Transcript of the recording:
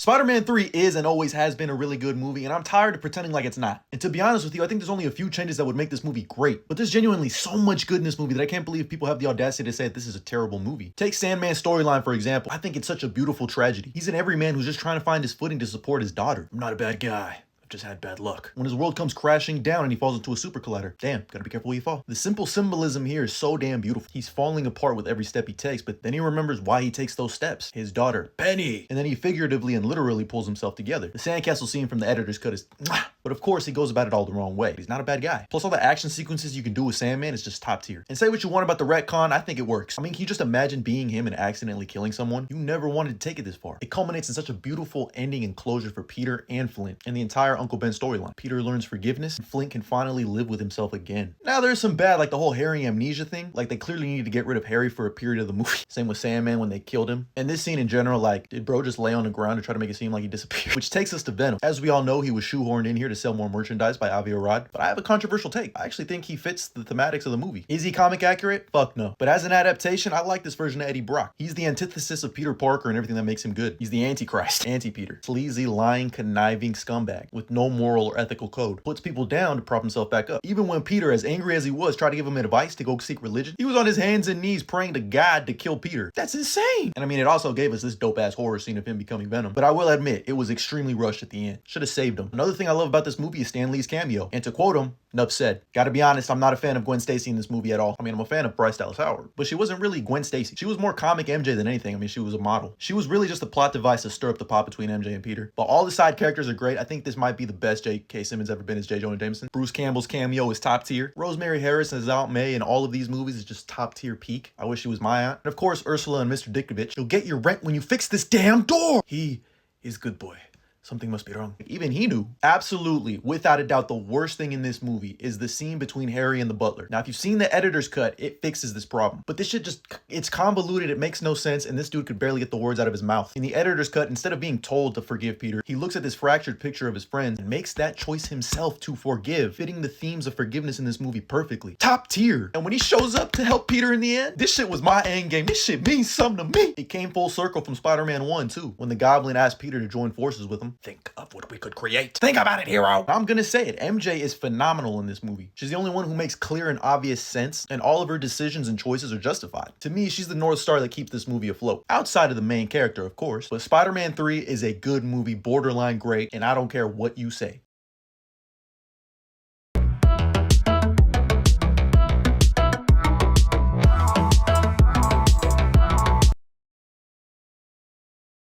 Spider-Man 3 is and always has been a really good movie, and I'm tired of pretending like it's not. And to be honest with you, I think there's only a few changes that would make this movie great. But there's genuinely so much good in this movie that I can't believe people have the audacity to say that this is a terrible movie. Take Sandman's storyline, for example. I think it's such a beautiful tragedy. He's an everyman who's just trying to find his footing to support his daughter. I'm not a bad guy. Just had bad luck. When his world comes crashing down and he falls into a super collider. Damn, gotta be careful where you fall. The simple symbolism here is so damn beautiful. He's falling apart with every step he takes, but then he remembers why he takes those steps. His daughter, Penny. And then he figuratively and literally pulls himself together. The sandcastle scene from the editor's cut is mwah! But of course, he goes about it all the wrong way. He's not a bad guy. Plus, all the action sequences you can do with Sandman is just top tier. And say what you want about the retcon, I think it works. I mean, can you just imagine being him and accidentally killing someone? You never wanted to take it this far. It culminates in such a beautiful ending and closure for Peter and Flint and the entire Uncle Ben storyline. Peter learns forgiveness, and Flint can finally live with himself again. Now, there's some bad, like the whole Harry amnesia thing. Like, they clearly needed to get rid of Harry for a period of the movie. Same with Sandman when they killed him. And this scene in general, like, did bro just lay on the ground to try to make it seem like he disappeared? Which takes us to Venom. As we all know, he was shoehorned in here to sell more merchandise by Avi Arad, but I have a controversial take. I actually think he fits the thematics of the movie. Is he comic accurate? Fuck no. But as an adaptation, I like this version of Eddie Brock. He's the antithesis of Peter Parker and everything that makes him good. He's the Antichrist. Anti-Peter. Sleazy, lying, conniving scumbag with no moral or ethical code. Puts people down to prop himself back up. Even when Peter, as angry as he was, tried to give him advice to go seek religion, he was on his hands and knees praying to God to kill Peter. That's insane. And I mean, it also gave us this dope-ass horror scene of him becoming Venom. But I will admit, it was extremely rushed at the end. Should have saved him. Another thing I love about this movie is Stan Lee's cameo. And to quote him, enough said. Gotta be honest, I'm not a fan of Gwen Stacy in this movie at all. I mean, I'm a fan of Bryce Dallas Howard, but she wasn't really Gwen Stacy. She was more comic MJ than anything. I mean, she was a model. She was really just a plot device to stir up the pot between MJ and Peter. But all the side characters are great. I think this might be the best J.K. Simmons ever been as J. Jonah Jameson. Bruce Campbell's cameo is top tier. Rosemary Harris as Aunt May in all of these movies is just top tier peak. I wish she was my aunt. And of course, Ursula and Mr. Dickovich. You'll get your rent when you fix this damn door. He is good boy. Something must be wrong. Even he knew. Absolutely, without a doubt, the worst thing in this movie is the scene between Harry and the butler. Now, if you've seen the editor's cut, it fixes this problem. But this shit just, it's convoluted, it makes no sense, and this dude could barely get the words out of his mouth. In the editor's cut, instead of being told to forgive Peter, he looks at this fractured picture of his friends and makes that choice himself to forgive, fitting the themes of forgiveness in this movie perfectly. Top tier. And when he shows up to help Peter in the end, this shit was my end game. This shit means something to me. It came full circle from Spider-Man 1, too, when the Goblin asked Peter to join forces with him. Think of what we could create. Think about it, hero. I'm gonna say it. MJ is phenomenal in this movie. She's the only one who makes clear and obvious sense, and all of her decisions and choices are justified. To me, she's the North Star that keeps this movie afloat. Outside of the main character, of course. But Spider-Man 3 is a good movie, borderline great, and I don't care what you say.